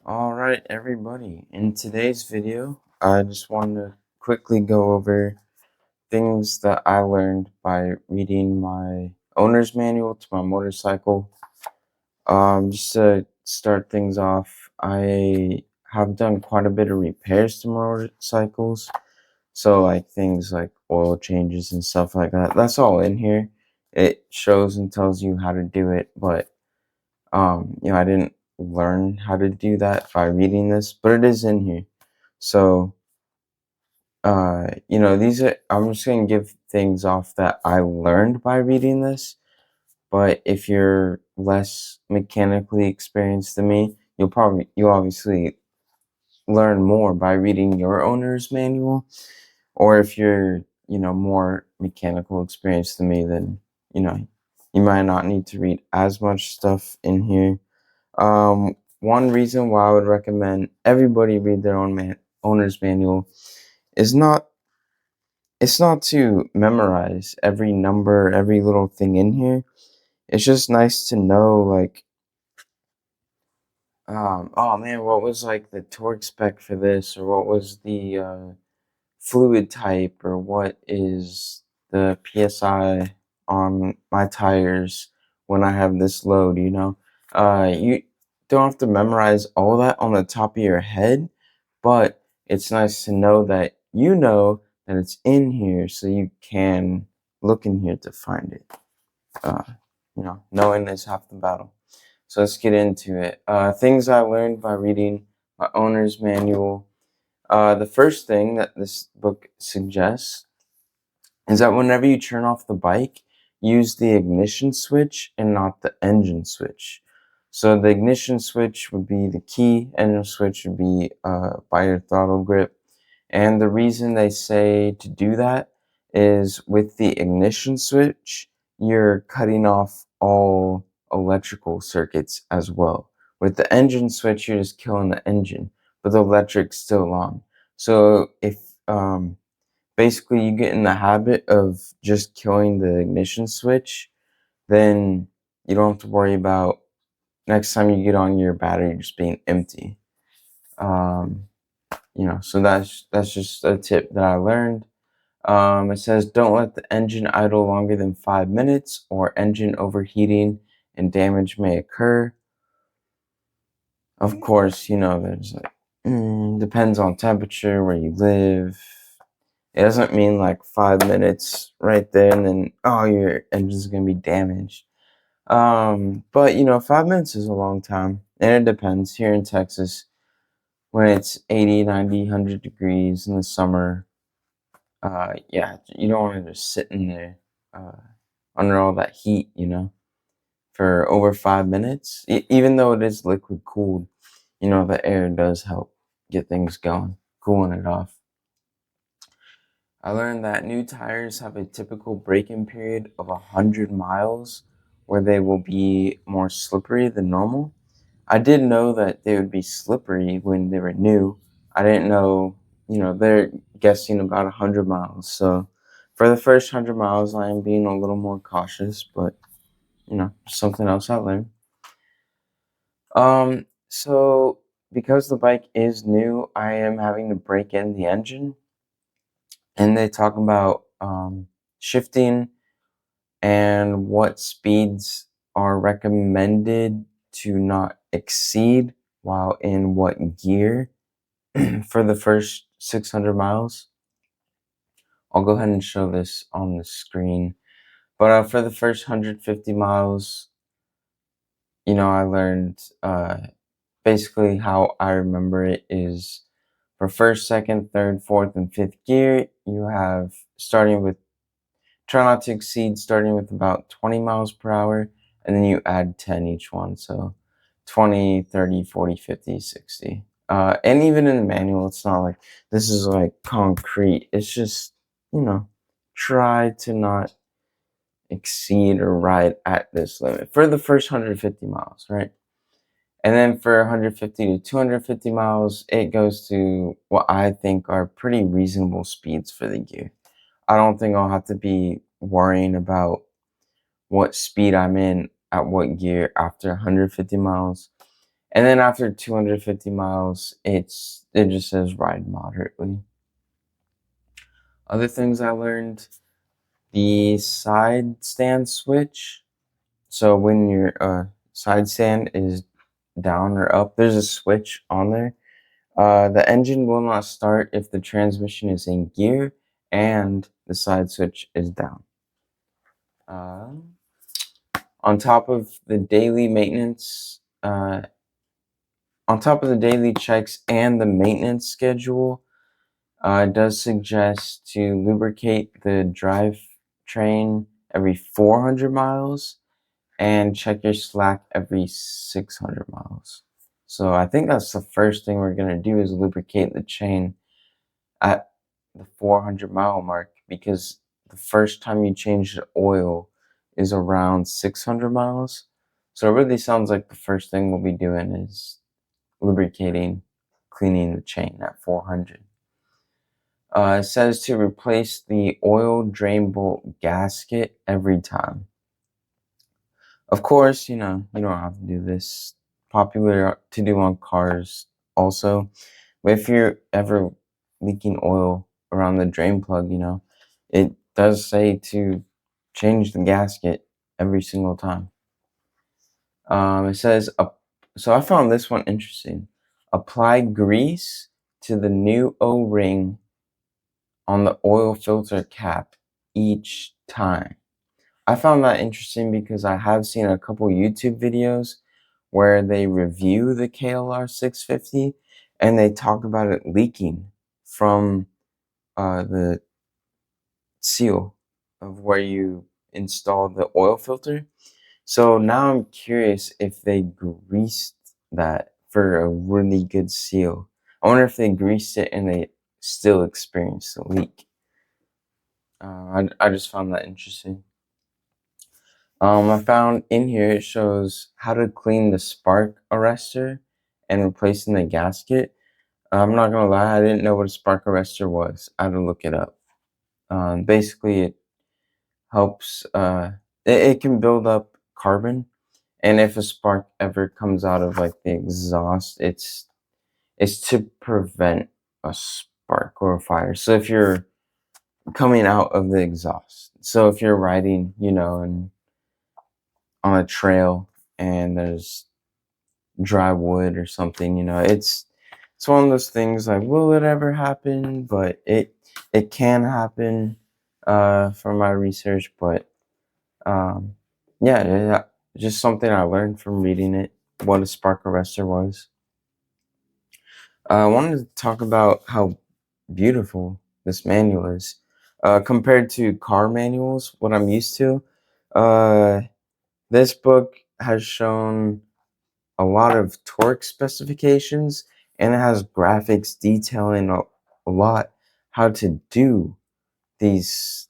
Alright everybody, in today's video, I just wanted to quickly go over things that I learned by reading my owner's manual to my motorcycle. Just to start things off, I have done quite a bit of repairs to motorcycles. So like things like oil changes and stuff like that. That's all in here. It shows and tells you how to do it, but I didn't learn how to do that by reading this, but it is in here. So, these are, I'm just going to give things off that I learned by reading this. But if you're less mechanically experienced than me, you'll obviously learn more by reading your owner's manual. Or if you're, more mechanical experienced than me, then, you know, you might not need to read as much stuff in here. One reason why I would recommend everybody read their own owner's manual is not it's not to memorize every number, every little thing in here. It's just nice to know, like, oh man, what was like the torque spec for this, or what was the fluid type, or what is the PSI on my tires when I have this load, you don't have to memorize all that on the top of your head, but it's nice to know that it's in here so you can look in here to find it. Uh, Knowing is half the battle. So let's get into it. Things I learned by reading my owner's manual. The first thing that this book suggests is that whenever you turn off the bike, use the ignition switch and not the engine switch. So the ignition switch would be the key, engine switch would be by your throttle grip. And the reason they say to do that is with the ignition switch, you're cutting off all electrical circuits as well. With the engine switch, you're just killing the engine, but the electric's still on. So if basically you get in the habit of just killing the ignition switch, then you don't have to worry about next time you get on your battery just being empty. Um, so that's just a tip that I learned. It says don't let the engine idle longer than 5 minutes, or engine overheating and damage may occur. Of course, there's like depends on temperature where you live. It doesn't mean like 5 minutes right there and then your engine's gonna be damaged. But 5 minutes is a long time, and it depends. Here in Texas, when it's 80, 90, 100 degrees in the summer, yeah, you don't want to just sit in there uh, under all that heat, for over 5 minutes. Even though it is liquid cooled, the air does help get things going, cooling it off. I learned that new tires have a typical break-in period of 100 miles where they will be more slippery than normal. I did know that they would be slippery when they were new. I didn't know, they're guessing about 100 miles. So for the first 100 miles, I am being a little more cautious, but, something else I learned. So because the bike is new, I am having to break in the engine, and they talk about shifting and what speeds are recommended to not exceed while in what gear for the first 600 miles. I'll go ahead and show this on the screen. But for the first 150 miles, I learned basically how I remember it is for first, second, third, fourth, and fifth gear, you have try not to exceed starting with about 20 miles per hour, and then you add 10 each one. So 20, 30, 40, 50, 60. And even in the manual, it's not like this is like concrete. It's just, try to not exceed or ride at this limit for the first 150 miles, right? And then for 150 to 250 miles, it goes to what I think are pretty reasonable speeds for the gear. I don't think I'll have to be worrying about what speed I'm in at what gear after 150 miles. And then after 250 miles, it just says ride moderately. Other things I learned, the side stand switch. So when your side stand is down or up, there's a switch on there. The engine will not start if the transmission is in gear and the side switch is down. On top of the daily maintenance, on top of the daily checks and the maintenance schedule, it does suggest to lubricate the drivetrain every 400 miles and check your slack every 600 miles. So I think that's the first thing we're going to do is lubricate the chain at the 400-mile mark, because the first time you change the oil is around 600 miles. So it really sounds like the first thing we'll be doing is lubricating, cleaning the chain at 400. It says to replace the oil drain bolt gasket every time. Of course, you don't have to do this. Popular to do on cars also. But if you're ever leaking oil around the drain plug, it does say to change the gasket every single time. It says, so I found this one interesting. Apply grease to the new O-ring on the oil filter cap each time. I found that interesting because I have seen a couple YouTube videos where they review the KLR 650 and they talk about it leaking from the seal of where you install the oil filter. So now I'm curious if they greased that for a really good seal. I wonder if they greased it and they still experienced a leak. I just found that interesting. I found in here it shows how to clean the spark arrestor and replacing the gasket. I'm not gonna lie, I didn't know what a spark arrestor was. I had to look it up. Basically, it helps. It can build up carbon, and if a spark ever comes out of like the exhaust, it's to prevent a spark or a fire. So if you're coming out of the exhaust, so if you're riding, and on a trail and there's dry wood or something, it's one of those things like, will it ever happen? But it can happen from my research. But yeah, just something I learned from reading it, what a spark arrestor was. I wanted to talk about how beautiful this manual is compared to car manuals, what I'm used to. uh, this book has shown a lot of torque specifications, and it has graphics detailing a lot how to do these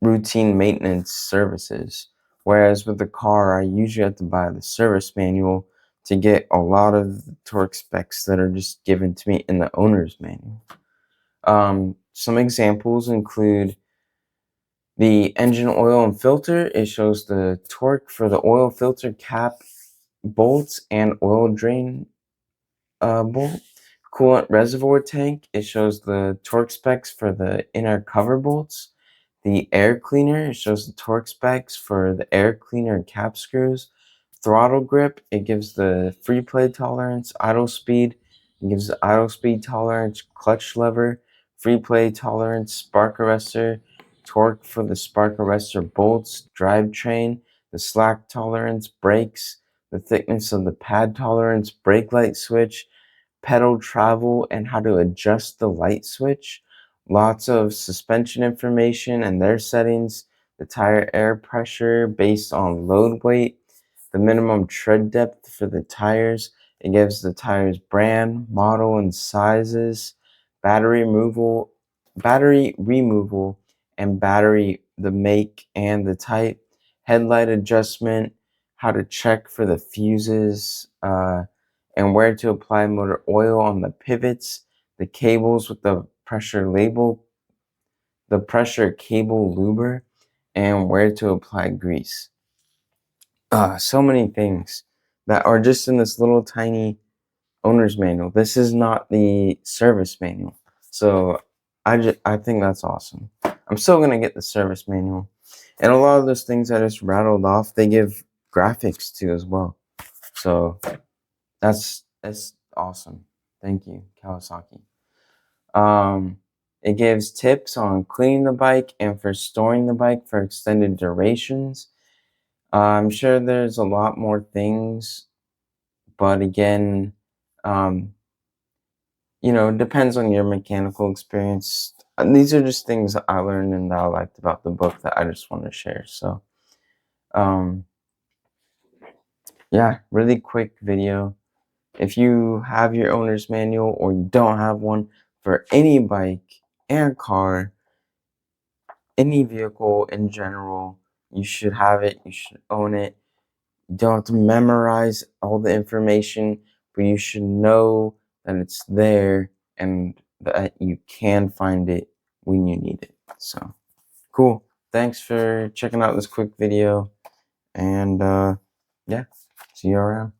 routine maintenance services. Whereas with the car, I usually have to buy the service manual to get a lot of the torque specs that are just given to me in the owner's manual. Some examples include the engine oil and filter. It shows the torque for the oil filter cap bolts and oil drain bolt. Coolant reservoir tank, it shows the torque specs for the inner cover bolts. The air cleaner, it shows the torque specs for the air cleaner and cap screws. Throttle grip, it gives the free play tolerance. Idle speed, it gives the idle speed tolerance. Clutch lever, free play tolerance. Spark arrestor, torque for the spark arrestor bolts. Drivetrain, the slack tolerance. Brakes, the thickness of the pad tolerance. Brake light switch, pedal travel, and how to adjust the light switch. Lots of suspension information and their settings, the tire air pressure based on load weight, the minimum tread depth for the tires. It gives the tires brand, model, and sizes, battery removal, and battery, the make and the type, headlight adjustment, how to check for the fuses, and where to apply motor oil on the pivots, the cables with the pressure label, the pressure cable luber, and where to apply grease. So many things that are just in this little tiny owner's manual. This is not the service manual. So I think that's awesome. I'm still gonna get the service manual. And a lot of those things I just rattled off, they give graphics to as well. So that's awesome. Thank you, Kawasaki. It gives tips on cleaning the bike and for storing the bike for extended durations. I'm sure there's a lot more things, but again, you know, it depends on your mechanical experience. And these are just things that I learned and that I liked about the book that I just want to share. So, um, yeah, really quick video. If you have your owner's manual or you don't have one for any bike and car, any vehicle in general, you should have it. You should own it. You don't have to memorize all the information, but you should know that it's there and that you can find it when you need it. So, cool. Thanks for checking out this quick video. And, yeah, see you around.